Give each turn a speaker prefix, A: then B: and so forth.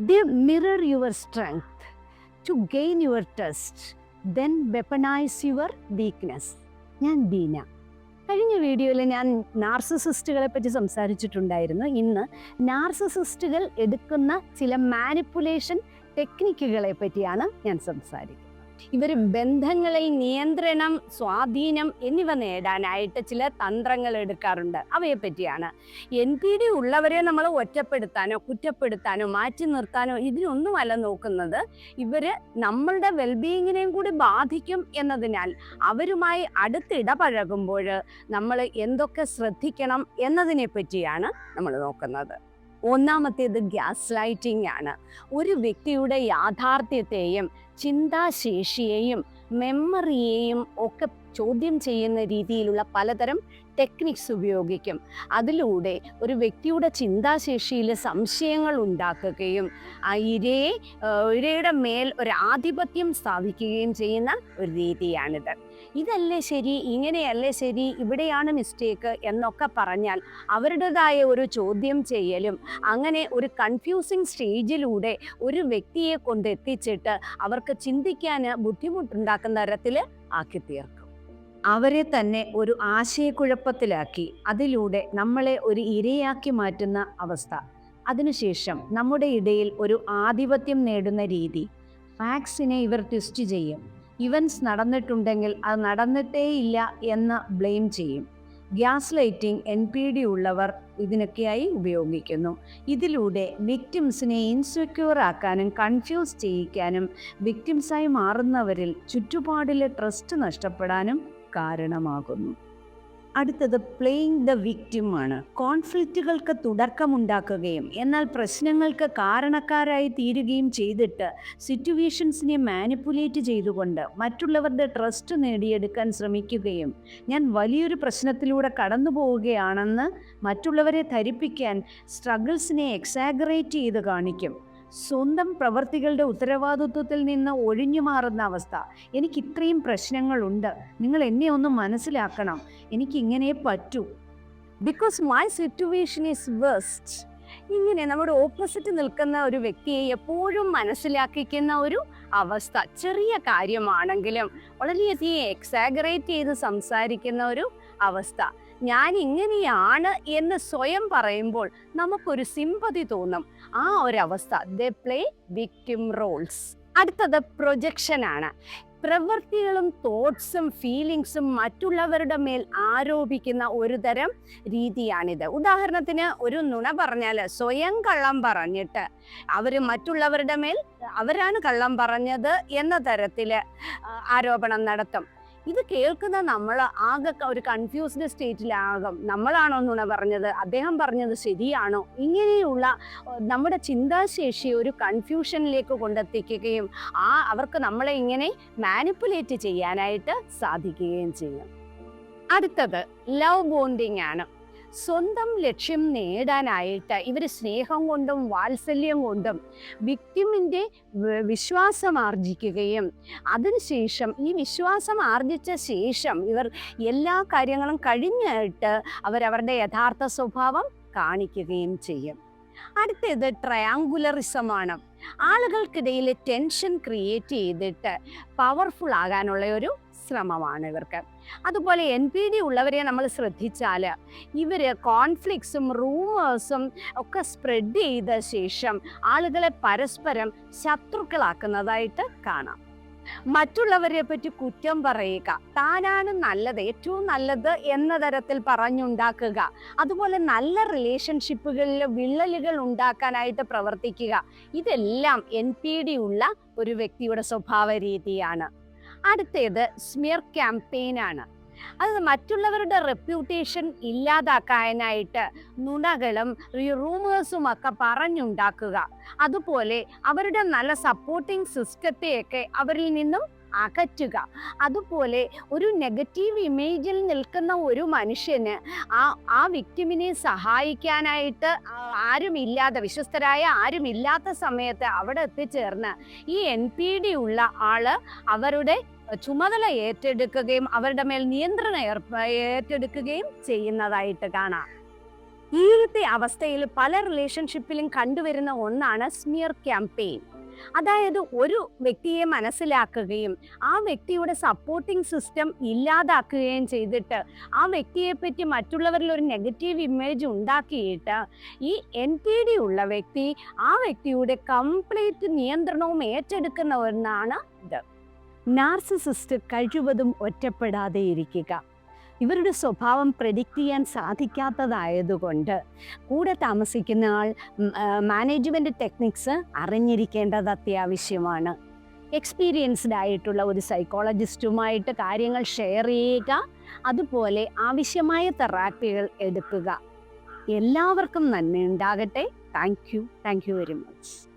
A: They mirror your strength to gain your trust, then weaponize your weakness. ഞാൻ ദീന. കഴിഞ്ഞ വീഡിയോയിൽ ഞാൻ നാർസിസിസ്റ്റുകളെ പറ്റി സംസാരിച്ചിട്ടുണ്ടായിരുന്നു. ഇന്ന് നാർസിസിസ്റ്റുകൾ എടുക്കുന്ന ചില മാനിപ്പുലേഷൻ ടെക്നിക്കുകളെ പറ്റിയാണ് ഞാൻ സംസാരിക്കുന്നത്. ഇവർ ബന്ധങ്ങളിൽ നിയന്ത്രണം, സ്വാധീനം എന്നിവ നേടാനായിട്ട് ചില തന്ത്രങ്ങൾ എടുക്കാറുണ്ട്. അവയെ പറ്റിയാണ്. NPD ഉള്ളവരെ നമ്മൾ ഒറ്റപ്പെടുത്താനോ കുറ്റപ്പെടുത്താനോ മാറ്റി നിർത്താനോ ഇതിനൊന്നുമല്ല നോക്കുന്നത്. ഇവര് നമ്മളുടെ വെൽബീയിങ്ങിനെയും കൂടി ബാധിക്കും എന്നതിനാൽ അവരുമായി അടുത്തിടപഴകുമ്പോൾ നമ്മൾ എന്തൊക്കെ ശ്രദ്ധിക്കണം എന്നതിനെ പറ്റിയാണ് നമ്മൾ നോക്കുന്നത്. ഒന്നാമത്തേത് ഗ്യാസ് ലൈറ്റിംഗ് ആണ്. ഒരു വ്യക്തിയുടെ യാഥാർത്ഥ്യത്തെയും ചിന്താശേഷിയെയും മെമ്മറിയെയും ഒക്കെ ചോദ്യം ചെയ്യുന്ന രീതിയിലുള്ള പലതരം ടെക്നിക്സ് ഉപയോഗിക്കും. അതിലൂടെ ഒരു വ്യക്തിയുടെ ചിന്താശേഷിയിൽ സംശയങ്ങൾ ഉണ്ടാക്കുകയും ആ ഇരയുടെ മേൽ ഒരു ആധിപത്യം സ്ഥാപിക്കുകയും ചെയ്യുന്ന ഒരു രീതിയാണിത്. ഇതല്ലേ ശരി, ഇങ്ങനെയല്ലേ ശരി, ഇവിടെയാണ് മിസ്റ്റേക്ക് എന്നൊക്കെ പറഞ്ഞാൽ അവരുടേതായ ഒരു ചോദ്യം ചെയ്യലും അങ്ങനെ ഒരു കൺഫ്യൂസിങ് സ്റ്റേജിലൂടെ ഒരു വ്യക്തിയെ കൊണ്ടെത്തിച്ചിട്ട് അവർക്ക് ചിന്തിക്കാൻ ബുദ്ധിമുട്ടുണ്ടാക്കുന്ന തരത്തിൽ ആക്കി തീർക്കും. അവരെ തന്നെ ഒരു ആശയക്കുഴപ്പത്തിലാക്കി അതിലൂടെ നമ്മളെ ഒരു ഇരയാക്കി മാറ്റുന്ന അവസ്ഥ. അതിനുശേഷം നമ്മുടെ ഇടയിൽ ഒരു ആധിപത്യം നേടുന്ന രീതി. ഫാക്ട്സിനെ ഇവർ ട്വിസ്റ്റ് ചെയ്യും. ഇവൻറ്റ്സ് നടന്നിട്ടുണ്ടെങ്കിൽ അത് നടന്നിട്ടേയില്ല എന്ന് ബ്ലെയിം ചെയ്യും. ഗ്യാസ് ലൈറ്റിംഗ് NPD ഉള്ളവർ ഇതിനൊക്കെയായി ഉപയോഗിക്കുന്നു. ഇതിലൂടെ വിക്ടിംസിനെ ഇൻസെക്യൂർ ആക്കാനും കൺഫ്യൂസ് ചെയ്യിക്കാനും വിക്ടിംസായി മാറുന്നവരിൽ ചുറ്റുപാടിലെ ട്രസ്റ്റ് നഷ്ടപ്പെടാനും കാരണമാകുന്നു. അടുത്തത് പ്ലേയിങ് ദ വിക്ടിം ആണ്. കോൺഫ്ലിക്റ്റുകൾക്ക് തുടക്കമുണ്ടാക്കുകയും എന്നാൽ പ്രശ്നങ്ങൾക്ക് കാരണക്കാരായി തീരുകയും ചെയ്തിട്ട് സിറ്റുവേഷൻസിനെ മാനിപ്പുലേറ്റ് ചെയ്തുകൊണ്ട് മറ്റുള്ളവരുടെ ട്രസ്റ്റ് നേടിയെടുക്കാൻ ശ്രമിക്കുകയും ഞാൻ വലിയൊരു പ്രശ്നത്തിലൂടെ കടന്നു പോവുകയാണെന്ന് മറ്റുള്ളവരെ ധരിപ്പിക്കാൻ സ്ട്രഗിൾസിനെ എക്സാഗറേറ്റ് ചെയ്ത് കാണിക്കും. സ്വന്തം പ്രവർത്തികളുടെ ഉത്തരവാദിത്വത്തിൽ നിന്ന് ഒഴിഞ്ഞു മാറുന്ന അവസ്ഥ. എനിക്ക് ഇത്രയും പ്രശ്നങ്ങളുണ്ട്, നിങ്ങൾ എന്നെ ഒന്ന് മനസ്സിലാക്കണം, എനിക്കിങ്ങനെ പറ്റൂ, because my situation is waste. ഇങ്ങനെ നമ്മുടെ ഓപ്പോസിറ്റ് നിൽക്കുന്ന ഒരു വ്യക്തിയെ എപ്പോഴും മനസ്സിലാക്കിക്കുന്ന ഒരു അവസ്ഥ. ചെറിയ കാര്യമാണെങ്കിലും വളരെയധികം എക്സാഗറേറ്റ് ചെയ്ത് സംസാരിക്കുന്ന ഒരു അവസ്ഥ. ഞാൻ ഇങ്ങനെയാണ് എന്ന് സ്വയം പറയുമ്പോൾ നമുക്കൊരു സിമ്പതി തോന്നും. ആ ഒരവസ്ഥ. They play victim roles. അടുത്തത് പ്രൊജക്ഷൻ ആണ്. പ്രവൃത്തികളും തോട്ട്സും ഫീലിങ്സും മറ്റുള്ളവരുടെ മേൽ ആരോപിക്കുന്ന ഒരു തരം രീതിയാണിത്. ഉദാഹരണത്തിന് ഒരു നുണ പറഞ്ഞാൽ സ്വയം കള്ളം പറഞ്ഞിട്ട് അവർ മറ്റുള്ളവരുടെ മേൽ അവരാണ് കള്ളം പറഞ്ഞത് എന്ന തരത്തിൽ ആരോപണം നടത്തും. ഇത് കേൾക്കുന്ന നമ്മൾ ആകെ ഒരു കൺഫ്യൂസ്ഡ് സ്റ്റേറ്റിലാകും. നമ്മളാണോ നുണ പറഞ്ഞത്, അദ്ദേഹം പറഞ്ഞത് ശരിയാണോ, ഇങ്ങനെയുള്ള നമ്മുടെ ചിന്താശേഷി ഒരു കൺഫ്യൂഷനിലേക്ക് കൊണ്ടെത്തിക്കുകയും അവർക്ക് നമ്മളെ ഇങ്ങനെ മാനിപ്പുലേറ്റ് ചെയ്യാനായിട്ട് സാധിക്കുകയും ചെയ്യും. അടുത്തത് ലവ് ബോണ്ടിങ് ആണ്. സ്വന്തം ലക്ഷ്യം നേടാനായിട്ട് ഇവർ സ്നേഹം കൊണ്ടും വാത്സല്യം കൊണ്ടും വിക്ടിമിൻ്റെ വിശ്വാസം ആർജിക്കുകയും അതിനുശേഷം ഈ വിശ്വാസം ആർജിച്ച ശേഷം ഇവർ എല്ലാ കാര്യങ്ങളും കഴിഞ്ഞിട്ട് അവരവരുടെ യഥാർത്ഥ സ്വഭാവം കാണിക്കുകയും ചെയ്യും. അടുത്തത് ട്രയാങ്കുലറിസമാണ്. ആളുകൾക്കിടയിൽ ടെൻഷൻ ക്രിയേറ്റ് ചെയ്തിട്ട് പവർഫുൾ ആകാനുള്ള ഒരു ശ്രമമാണ് ഇവർക്ക്. അതുപോലെ NPD ഉള്ളവരെ നമ്മൾ ശ്രദ്ധിച്ചാൽ ഇവർ കോൺഫ്ലിക്ട്സും റൂമേഴ്സും ഒക്കെ സ്പ്രെഡ് ചെയ്ത ശേഷം ആളുകളെ പരസ്പരം ശത്രുക്കളാക്കുന്നതായിട്ട് കാണാം. മറ്റുള്ളവരെ പറ്റി കുറ്റം പറയുക, താനാണ് നല്ലത്, ഏറ്റവും നല്ലത് എന്ന തരത്തിൽ പറഞ്ഞുണ്ടാക്കുക. അതുപോലെ നല്ല റിലേഷൻഷിപ്പുകളിൽ വിള്ളലുകൾ ഉണ്ടാക്കാനായിട്ട് പ്രവർത്തിക്കുക. ഇതെല്ലാം NPD ഉള്ള ഒരു വ്യക്തിയുടെ സ്വഭാവ രീതിയാണ്. അടുത്തത് സ്മിയർ ക്യാമ്പയിൻ ആണ്. അത് മറ്റുള്ളവരുടെ റെപ്യൂട്ടേഷൻ ഇല്ലാതാക്കാനായിട്ട് നുണകളും റൂമേഴ്സും ഒക്കെ പറഞ്ഞുണ്ടാക്കുക. അതുപോലെ അവരുടെ നല്ല സപ്പോർട്ടിംഗ് സിസ്റ്റത്തെയൊക്കെ അവരിൽ നിന്നും അകറ്റുക. അതുപോലെ ഒരു നെഗറ്റീവ് ഇമേജിൽ നിൽക്കുന്ന ഒരു മനുഷ്യന് ആ വിക്ടിമിനെ സഹായിക്കാനായിട്ട് ആരുമില്ലാതെ, വിശ്വസ്തരായ ആരുമില്ലാത്ത സമയത്ത് അവിടെ എത്തിച്ചേർന്ന് ഈ NPD ഉള്ള ആള് അവരുടെ ചുമതല ഏറ്റെടുക്കുകയും അവരുടെ മേൽ നിയന്ത്രണം ഏറ്റെടുക്കുകയും ചെയ്യുന്നതായിട്ട് കാണാം. ഇങ്ങനത്തെ അവസ്ഥയിൽ പല റിലേഷൻഷിപ്പിലും കണ്ടുവരുന്ന ഒന്നാണ് സ്മിയർ ക്യാമ്പയിൻ. അതായത് ഒരു വ്യക്തിയെ മനസ്സിലാക്കുകയും ആ വ്യക്തിയുടെ സപ്പോർട്ടിംഗ് സിസ്റ്റം ഇല്ലാതാക്കുകയും ചെയ്തിട്ട് ആ വ്യക്തിയെപ്പറ്റി മറ്റുള്ളവരിൽ ഒരു നെഗറ്റീവ് ഇമേജ് ഉണ്ടാക്കിയിട്ട് ഈ NPD ഉള്ള വ്യക്തി ആ വ്യക്തിയുടെ കംപ്ലീറ്റ് നിയന്ത്രണവും ഏറ്റെടുക്കുന്ന ഒന്നാണ് ഇത്. നാർസിസിസ്റ്റ് കഴിവതും ഒറ്റപ്പെടാതെ ഇരിക്കുക. ഇവരുടെ സ്വഭാവം പ്രെഡിക്റ്റ് ചെയ്യാൻ സാധിക്കാത്തതായതുകൊണ്ട് കൂടെ താമസിക്കുന്ന ആൾ മാനേജ്മെൻറ്റ് ടെക്നിക്സ് അറിഞ്ഞിരിക്കേണ്ടത് അത്യാവശ്യമാണ്. എക്സ്പീരിയൻസ്ഡ് ആയിട്ടുള്ള ഒരു സൈക്കോളജിസ്റ്റുമായിട്ട് കാര്യങ്ങൾ ഷെയർ ചെയ്യുക, അതുപോലെ ആവശ്യമായ തെറാപ്പികൾ എടുക്കുക. എല്ലാവർക്കും നന്മയുണ്ടാകട്ടെ. Thank you very much.